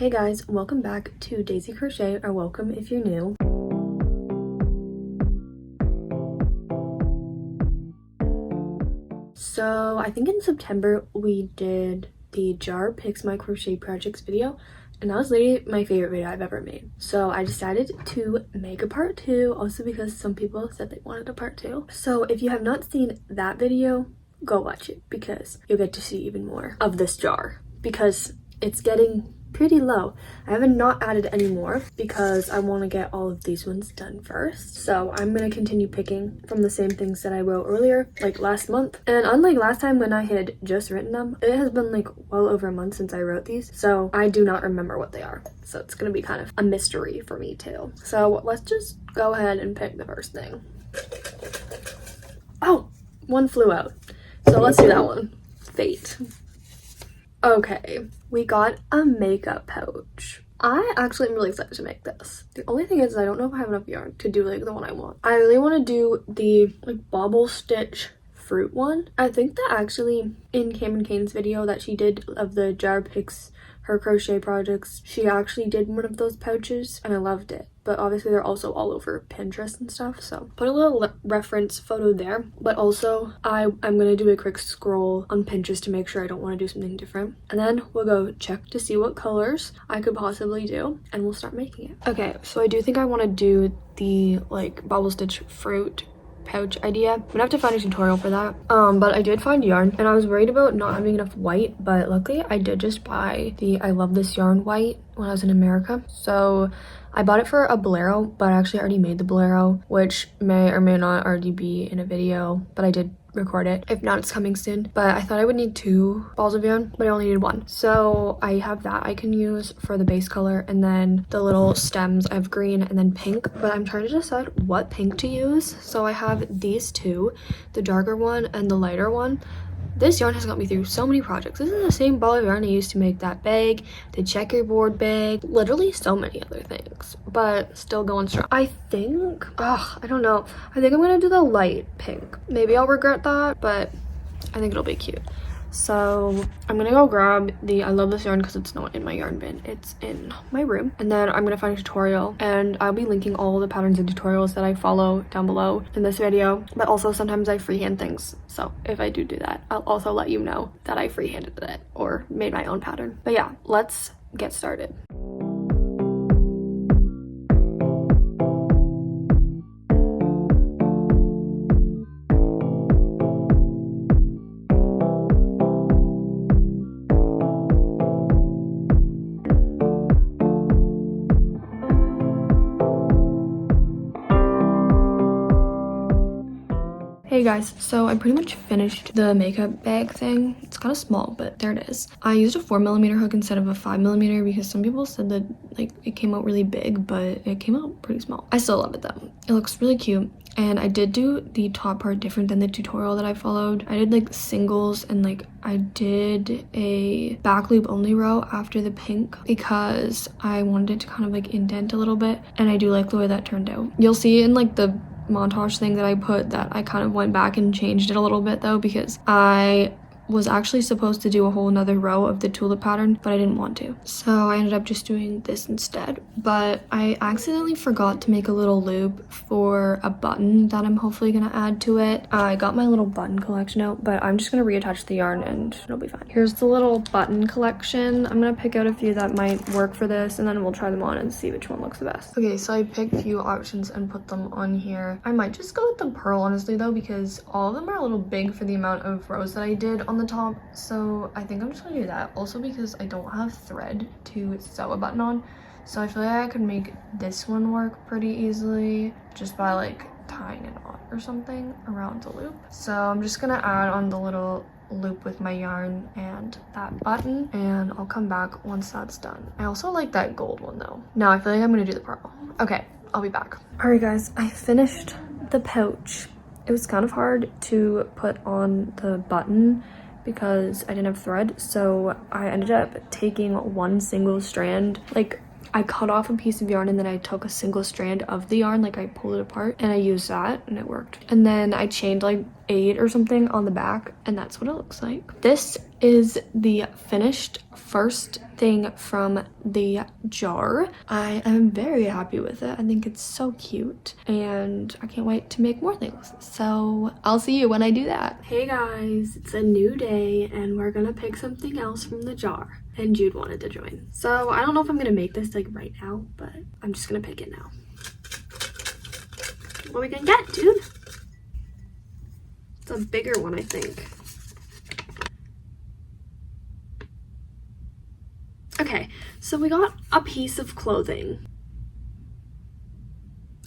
Hey guys, welcome back to Daisy Crochet, or welcome if you're new. So I think in September we did the Jar Picks My Crochet Projects video, and that was literally my favorite video I've ever made. So I decided to make a part 2, also because some people said they wanted a part 2. So if you have not seen that video, go watch it because you'll get to see even more of this jar because it's getting pretty low. I haven't not added any more because I want to get all of these ones done first. So I'm going to continue picking from the same things that I wrote earlier, like last month. And unlike last time when I had just written them, it has been like well over a month since I wrote these. So I do not remember what they are. So it's going to be kind of a mystery for me too. So let's just go ahead and pick the first thing. Oh, one flew out. So let's do that one. Fate. Okay, we got a makeup pouch. I actually am really excited to make this. The only thing is I don't know if I have enough yarn to do like the one I want. I really want to do the like bobble stitch fruit one. I think that actually in Cameron Kane's video that she did of the Jar Picks Her Crochet Projects, she actually did one of those pouches and I loved it. But obviously they're also all over Pinterest and stuff, so put a little reference photo there. But also I'm gonna do a quick scroll on Pinterest to make sure I don't want to do something different, and then we'll go check to see what colors I could possibly do and we'll start making it. Okay, so I do think I want to do the like bobble stitch fruit pouch idea. I'm gonna have to find a tutorial for that, but I did find yarn and I was worried about not having enough white, but luckily I did just buy the I Love This Yarn white when I was in America. So I bought it for a bolero, but I actually already made the bolero, which may or may not already be in a video, but I did record it. If not, it's coming soon. But I thought I would need 2 balls of yarn, but I only needed 1. So I have that I can use for the base color, and then the little stems I have green and then pink, but I'm trying to decide what pink to use. So I have these 2, the darker one and the lighter one. This yarn has got me through so many projects. This is the same ball of yarn I used to make that bag, the checkerboard bag, literally so many other things, but still going strong. I think, I don't know. I think I'm gonna do the light pink. Maybe I'll regret that, but I think it'll be cute. So I'm gonna go grab the I Love This Yarn because it's not in my yarn bin, it's in my room, and then I'm gonna find a tutorial, and I'll be linking all the patterns and tutorials that I follow down below in this video. But also sometimes I freehand things, so if I do that, I'll also let you know that I freehanded it or made my own pattern. But yeah, let's get started. Hey guys, so I pretty much finished the makeup bag thing. It's kind of small, but there it is. I used a 4mm hook instead of a 5mm because some people said that like it came out really big, but it came out pretty small. I still love it though. It looks really cute. And I did do the top part different than the tutorial that I followed. I did like singles and like I did a back loop only row after the pink because I wanted it to kind of like indent a little bit, and I do like the way that turned out. You'll see in like the montage thing that I put that I kind of went back and changed it a little bit though, because I was actually supposed to do a whole nother row of the tulip pattern, but I didn't want to, so I ended up just doing this instead. But I accidentally forgot to make a little loop for a button that I'm hopefully gonna add to it. I got my little button collection out, but I'm just gonna reattach the yarn and it'll be fine. Here's the little button collection. I'm gonna pick out a few that might work for this, and then we'll try them on and see which one looks the best. Okay, so I picked a few options and put them on here. I might just go with the pearl honestly though, because all of them are a little big for the amount of rows that I did on the top, so I think I'm just gonna do that. Also because I don't have thread to sew a button on, so I feel like I could make this one work pretty easily just by like tying a knot or something around the loop. So I'm just gonna add on the little loop with my yarn and that button, and I'll come back once that's done. I also like that gold one though. Now I feel like I'm gonna do the pearl. Okay, I'll be back. All right guys, I finished the pouch. It was kind of hard to put on the button because I didn't have thread, so I ended up taking one single strand, like I cut off a piece of yarn and then I took a single strand of the yarn, like I pulled it apart and I used that and it worked. And then I chained like 8 or something on the back and that's what it looks like. This is the finished first thing from the jar. I am very happy with it. I think it's so cute and I can't wait to make more things. So I'll see you when I do that. Hey guys, it's a new day and we're gonna pick something else from the jar. And Jude wanted to join. So I don't know if I'm gonna make this like right now, but I'm just gonna pick it now. What are we gonna get, dude? It's a bigger one, I think. Okay, so we got a piece of clothing.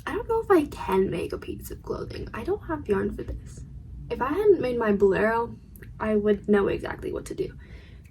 I don't know if I can make a piece of clothing. I don't have yarn for this. If I hadn't made my bolero, I would know exactly what to do.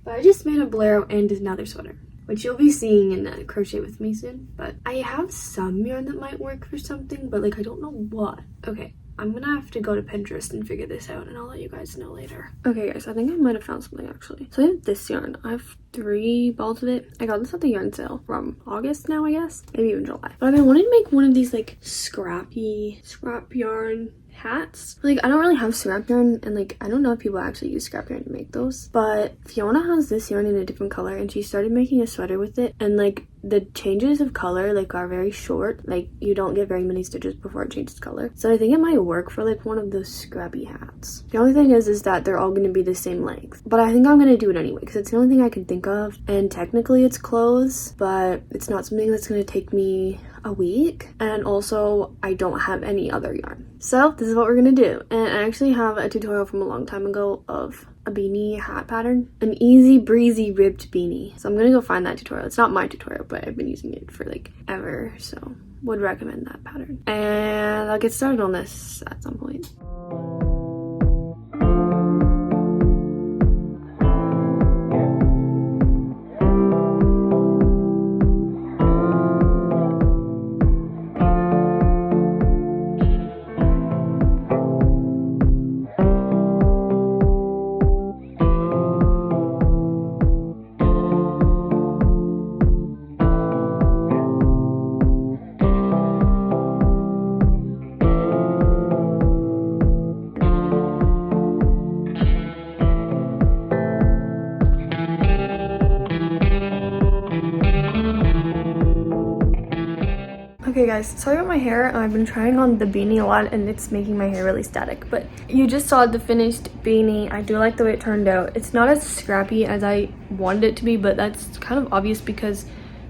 But I just made a bolero and another sweater, which you'll be seeing in Crochet with me soon. But I have some yarn that might work for something, but like I don't know what. Okay, I'm gonna have to go to Pinterest and figure this out and I'll let you guys know later. Okay guys, I think I might have found something actually. So I have this yarn. I have 3 balls of it. I got this at the yarn sale from August now, I guess. Maybe even July. But I've been wanting to make one of these like scrap yarn hats. Like I don't really have scrap yarn and like I don't know if people actually use scrap yarn to make those, but Fiona has this yarn in a different color and she started making a sweater with it, and like the changes of color like are very short. Like you don't get very many stitches before it changes color, so I think it might work for like one of those scrappy hats. The only thing is that they're all going to be the same length, but I think I'm going to do it anyway because it's the only thing I can think of, and technically it's clothes, but it's not something that's going to take me a week, and also I don't have any other yarn. So this is what we're gonna do, and I actually have a tutorial from a long time ago of a beanie hat pattern, an easy breezy ribbed beanie. So I'm gonna go find that tutorial. It's not my tutorial, but I've been using it for like ever, so would recommend that pattern. And I'll get started on this at some point. Okay guys, sorry about my hair. I've been trying on the beanie a lot and it's making my hair really static, but you just saw the finished beanie. I do like the way it turned out. It's not as scrappy as I wanted it to be, but that's kind of obvious because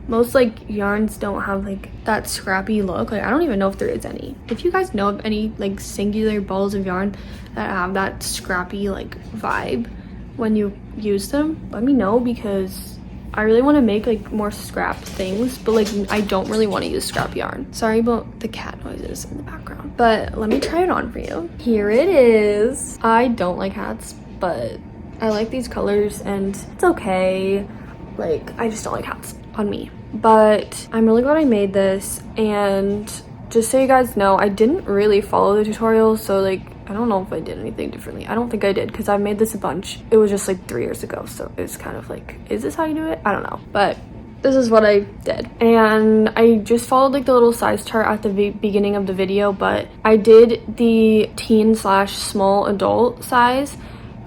most like yarns don't have like that scrappy look. Like I don't even know if there is any. If you guys know of any like singular balls of yarn that have that scrappy like vibe when you use them, let me know because I really want to make like more scrap things, but like I don't really want to use scrap yarn. Sorry about the cat noises in the background, but let me try it on for you. Here it is. I don't like hats, but I like these colors and it's okay. Like I just don't like hats on me, but I'm really glad I made this. And just so you guys know, I didn't really follow the tutorial, so like I don't know if I did anything differently. I don't think I did because I've made this a bunch. It was just like 3 years ago, so it's kind of like, is this how you do it? I don't know, but this is what I did. And I just followed like the little size chart at the beginning of the video, but I did the teen/small adult size,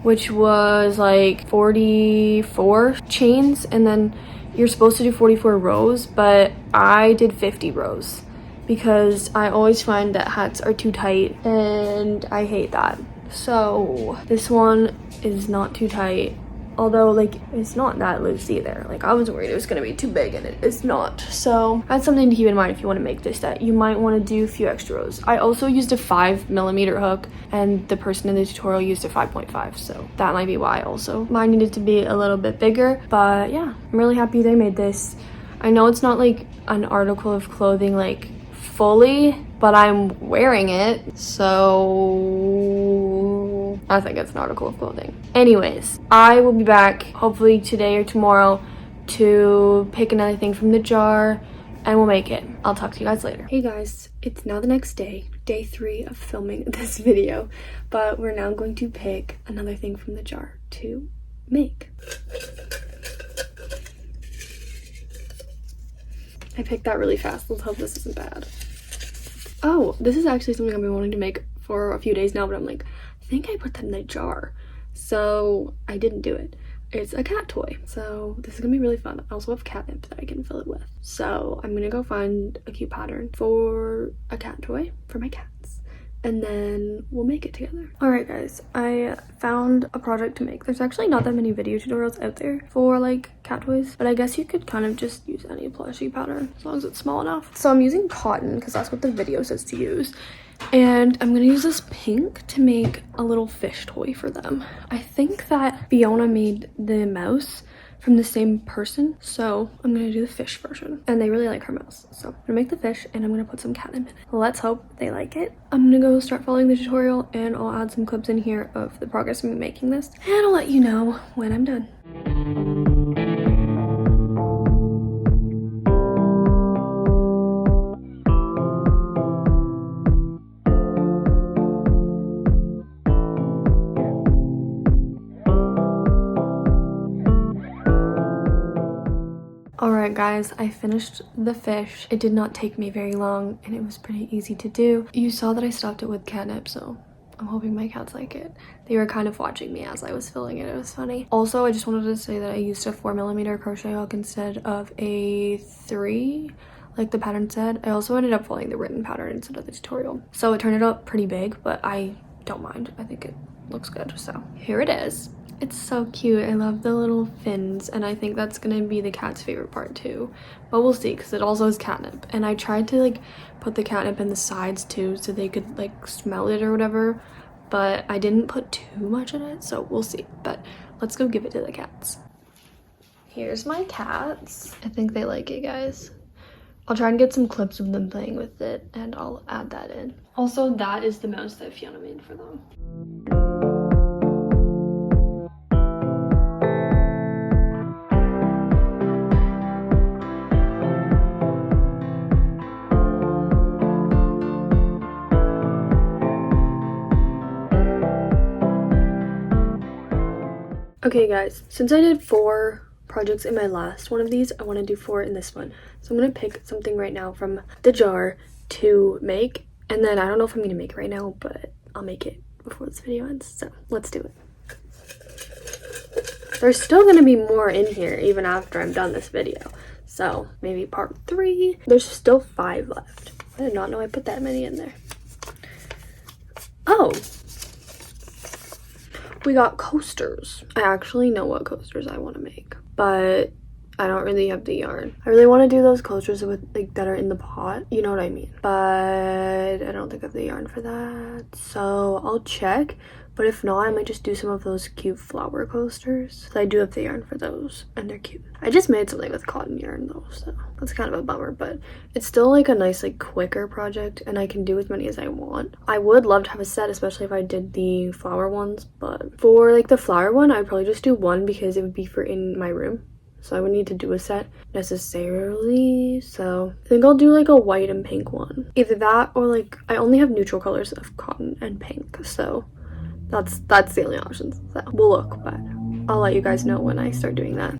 which was like 44 chains, and then you're supposed to do 44 rows, but I did 50 rows. Because I always find that hats are too tight and I hate that. So this one is not too tight, although like it's not that loose either. Like I was worried it was gonna be too big and it's not. So that's something to keep in mind if you want to make this set. You might want to do a few extra rows. I also used a 5mm hook and the person in the tutorial used a 5.5, so that might be why also. Mine needed to be a little bit bigger, but yeah, I'm really happy they made this. I know it's not like an article of clothing like fully, but I'm wearing it, so I think it's an article of clothing. Anyways, I will be back hopefully today or tomorrow to pick another thing from the jar and we'll make it. I'll talk to you guys later. Hey guys, it's now the next day, day 3 of filming this video, but we're now going to pick another thing from the jar to make. I picked that really fast. Let's hope this isn't bad. Oh, this is actually something I've been wanting to make for a few days now, but I'm like, I think I put that in a jar. So I didn't do it. It's a cat toy. So this is gonna be really fun. I also have catnip that I can fill it with. So I'm gonna go find a cute pattern for a cat toy for my cats, and then we'll make it together. All right, guys, I found a project to make. There's actually not that many video tutorials out there for like cat toys, but I guess you could kind of just use any plushie pattern as long as it's small enough. So I'm using cotton because that's what the video says to use. And I'm gonna use this pink to make a little fish toy for them. I think that Fiona made the mouse from the same person, so I'm gonna do the fish version. And they really like her mouse, so I'm gonna make the fish and I'm gonna put some catnip in it. Let's hope they like it. I'm gonna go start following the tutorial and I'll add some clips in here of the progress of me making this, and I'll let you know when I'm done. Alright guys, I finished the fish. It did not take me very long and it was pretty easy to do. You saw that I stuffed it with catnip, so I'm hoping my cats like it. They were kind of watching me as I was filling it. It was funny. Also, I just wanted to say that I used a 4mm crochet hook instead of a 3, like the pattern said. I also ended up following the written pattern instead of the tutorial. So it turned out pretty big, but I don't mind. I think it looks good. So here it is. It's so cute. I love the little fins, and I think that's gonna be the cat's favorite part too, but we'll see because it also has catnip. And I tried to like put the catnip in the sides too so they could like smell it or whatever, but I didn't put too much in it, so we'll see. But let's go give it to the cats. Here's my cats. I think they like it, guys. I'll try and get some clips of them playing with it and I'll add that in. Also, that is the mouse that Fiona made for them. Okay guys, since I did 4 projects in my last one of these, I want to do 4 in this one. So I'm going to pick something right now from the jar to make, and then I don't know if I'm going to make it right now, but I'll make it before this video ends, so let's do it. There's still going to be more in here even after I'm done this video, so maybe part 3. There's still 5 left. I did not know I put that many in there. Oh! We got coasters. I actually know what coasters I want to make, but I don't really have the yarn. I really want to do those coasters with like that are in the pot, you know what I mean, but I don't think I have the yarn for that, so I'll check. But if not, I might just do some of those cute flower coasters. I do have the yarn for those, and they're cute. I just made something with cotton yarn though, so that's kind of a bummer, but it's still like a nice like quicker project, and I can do as many as I want. I would love to have a set, especially if I did the flower ones, but for like the flower one, I'd probably just do one because it would be for in my room. So I would need to do a set necessarily, so I think I'll do like a white and pink one. Either that or like, I only have neutral colors of cotton and pink, so that's the only options. So we'll look, but I'll let you guys know when I start doing that.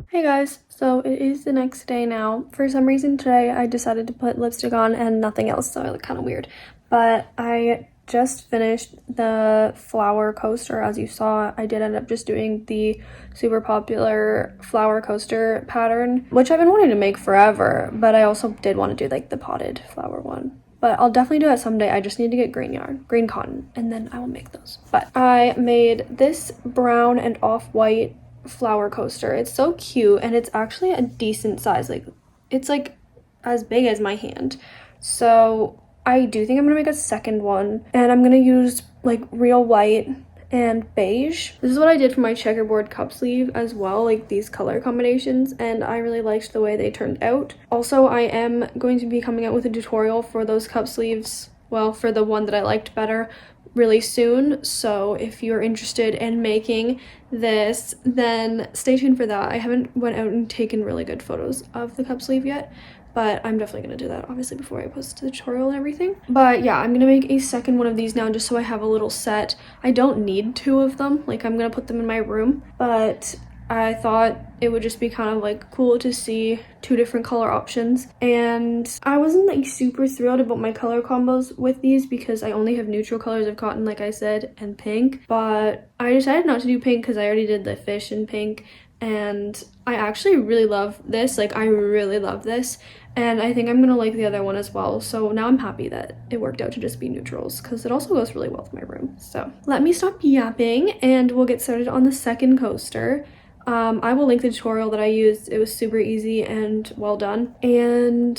Hey guys, so it is the next day now. For some reason today I decided to put lipstick on and nothing else, so I look kind of weird. But I just finished the flower coaster. As you saw, I did end up just doing the super popular flower coaster pattern, which I've been wanting to make forever, but I also did want to do like the potted flower one. But I'll definitely do that someday. I just need to get green yarn, green cotton, and then I will make those. But I made this brown and off-white flower coaster. It's so cute, and it's actually a decent size. Like, it's like as big as my hand. So I do think I'm gonna make a second one, and I'm gonna use like real white and beige. This is what I did for my checkerboard cup sleeve as well, like these color combinations, and I really liked the way they turned out. Also, I am going to be coming out with a tutorial for those cup sleeves, well, for the one that I liked better, really soon. So if you're interested in making this, then stay tuned for that. I haven't went out and taken really good photos of the cup sleeve yet, but I'm definitely gonna do that obviously before I post the tutorial and everything. But yeah, I'm gonna make a second one of these now just so I have a little set. I don't need 2 of them, like I'm gonna put them in my room, but I thought it would just be kind of like cool to see 2 different color options. And I wasn't like super thrilled about my color combos with these because I only have neutral colors of cotton, like I said, and pink. But I decided not to do pink because I already did the fish in pink, and I actually really love this. Like I really love this, and I think I'm gonna like the other one as well. So now I'm happy that it worked out to just be neutrals because it also goes really well with my room. So let me stop yapping and we'll get started on the second coaster. I will link the tutorial that I used. It was super easy and well done, and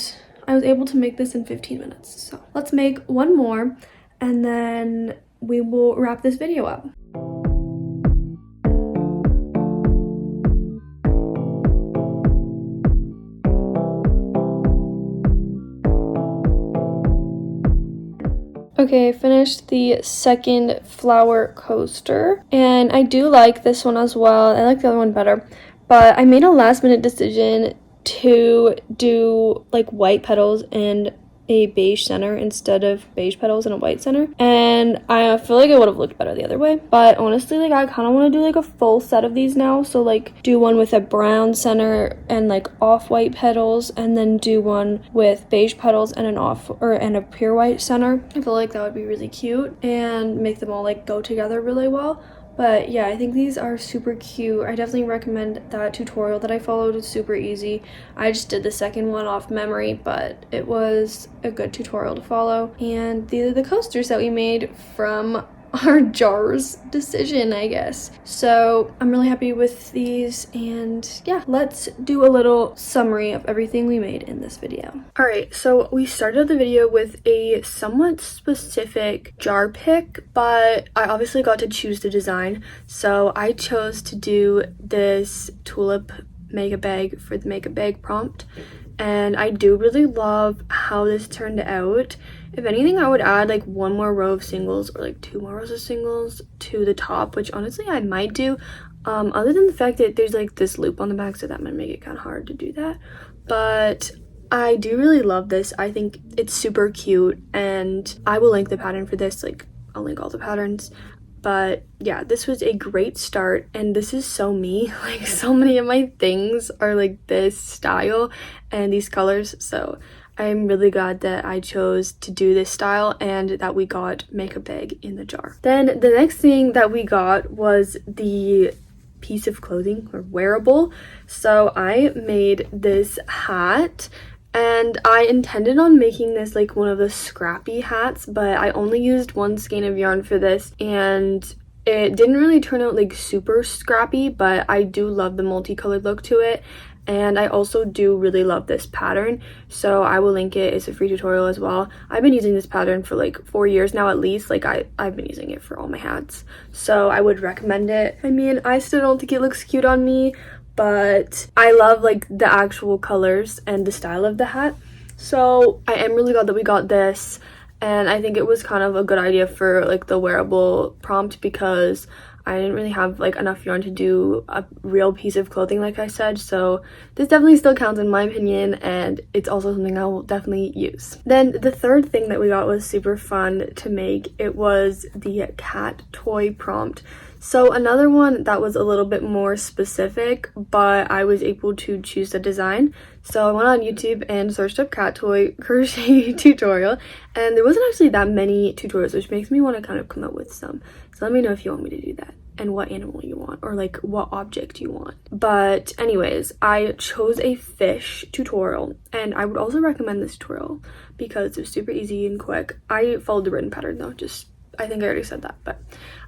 I was able to make this in 15 minutes. So let's make one more and then we will wrap this video up. Okay, I finished the second flower coaster, and I do like this one as well. I like the other one better, but I made a last minute decision to do like white petals and a beige center instead of beige petals and a white center, and I feel like it would have looked better the other way. But honestly, like I kind of want to do like a full set of these now, so like do one with a brown center and like off-white petals, and then do one with beige petals and and a pure white center. I feel like that would be really cute and make them all like go together really well. But yeah, I think these are super cute. I definitely recommend that tutorial that I followed. It's super easy. I just did the second one off memory, but it was a good tutorial to follow. And these are the coasters that we made from our jars decision, I guess. So I'm really happy with these, and yeah, let's do a little summary of everything we made in this video. All right, so we started the video with a somewhat specific jar pick, but I obviously got to choose the design. So I chose to do this tulip makeup bag for the makeup bag prompt, and I do really love how this turned out. If anything, I would add like 1 more row of singles or like 2 more rows of singles to the top, which honestly I might do, other than the fact that there's like this loop on the back, so that might make it kind of hard to do that. But I do really love this. I think it's super cute, and I will link the pattern for this. Like I'll link all the patterns. But yeah, this was a great start, and this is so me. Like so many of my things are like this style and these colors, so I'm really glad that I chose to do this style and that we got makeup bag in the jar. Then the next thing that we got was the piece of clothing or wearable. So I made this hat, and I intended on making this like one of the scrappy hats, but I only used 1 skein of yarn for this, and it didn't really turn out like super scrappy, but I do love the multicolored look to it. And I also do really love this pattern, so I will link it. It's a free tutorial as well. I've been using this pattern for like 4 years now at least. Like I've been using it for all my hats, so I would recommend it. I mean, I still don't think it looks cute on me, but I love like the actual colors and the style of the hat. So I am really glad that we got this, and I think it was kind of a good idea for like the wearable prompt because I didn't really have like enough yarn to do a real piece of clothing, like I said, so this definitely still counts in my opinion, and it's also something I will definitely use. Then the third thing that we got was super fun to make. It was the cat toy prompt. So another one that was a little bit more specific, but I was able to choose the design. So I went on YouTube and searched up cat toy crochet tutorial, and there wasn't actually that many tutorials, which makes me want to kind of come up with some. So let me know if you want me to do that and what animal you want, or like what object you want. But anyways, I chose a fish tutorial, and I would also recommend this tutorial because it was super easy and quick. I followed the written pattern though, I think I already said that, but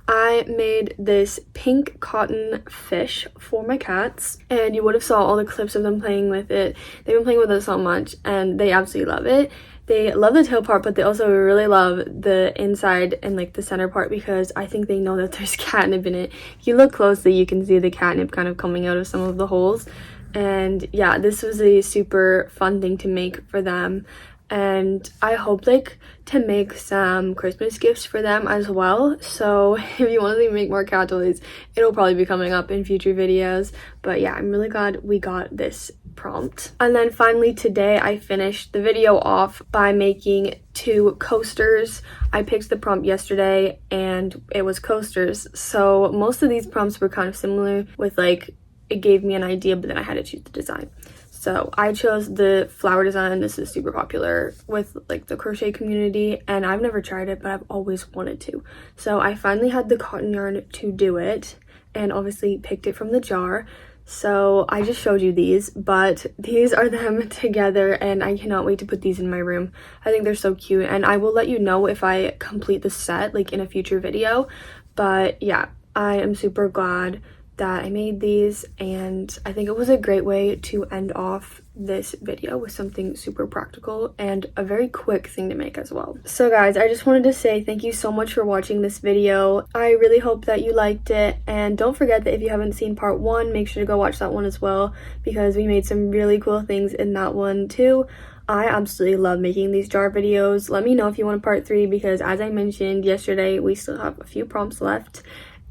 I made this pink cotton fish for my cats, and you would have saw all the clips of them playing with it. They've been playing with it so much, and they absolutely love it. They love the tail part, but they also really love the inside and like the center part because I think they know that there's catnip in it. If you look closely, you can see the catnip kind of coming out of some of the holes. And yeah, this was a super fun thing to make for them. and I hope like to make some Christmas gifts for them as well. So if you want to make more cat toys, it'll probably be coming up in future videos. But yeah, I'm really glad we got this prompt. And then finally today I finished the video off by making 2 coasters. I picked the prompt yesterday and it was coasters, so most of these prompts were kind of similar with like it gave me an idea, but then I had to choose the design. So I chose the flower design. This is super popular with like the crochet community, and I've never tried it, but I've always wanted to. So I finally had the cotton yarn to do it, and obviously picked it from the jar. So I just showed you these, but these are them together, and I cannot wait to put these in my room. I think they're so cute, and I will let you know if I complete the set like in a future video. But yeah, I am super glad that I made these, and I think it was a great way to end off this video with something super practical and a very quick thing to make as well. So guys, I just wanted to say thank you so much for watching this video. I really hope that you liked it, and don't forget that if you haven't seen part 1, make sure to go watch that one as well, because we made some really cool things in that one too. I absolutely love making these jar videos. Let me know if you want a part 3, because as I mentioned yesterday, we still have a few prompts left.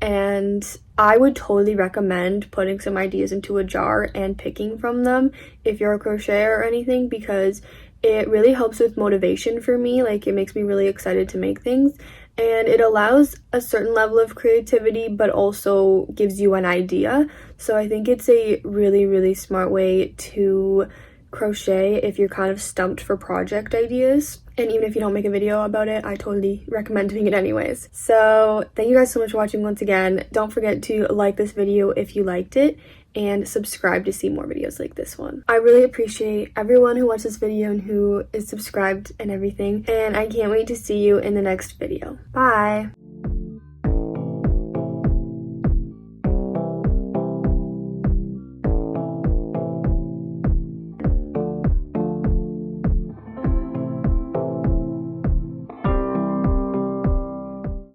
And I would totally recommend putting some ideas into a jar and picking from them if you're a crocheter or anything, because it really helps with motivation for me. Like, it makes me really excited to make things, and it allows a certain level of creativity but also gives you an idea. So I think it's a really, really smart way to crochet if you're kind of stumped for project ideas. And even if you don't make a video about it, I totally recommend doing it anyways. So thank you guys so much for watching once again. Don't forget to like this video if you liked it, and subscribe to see more videos like this one. I really appreciate everyone who watched this video and who is subscribed and everything, and I can't wait to see you in the next video. Bye!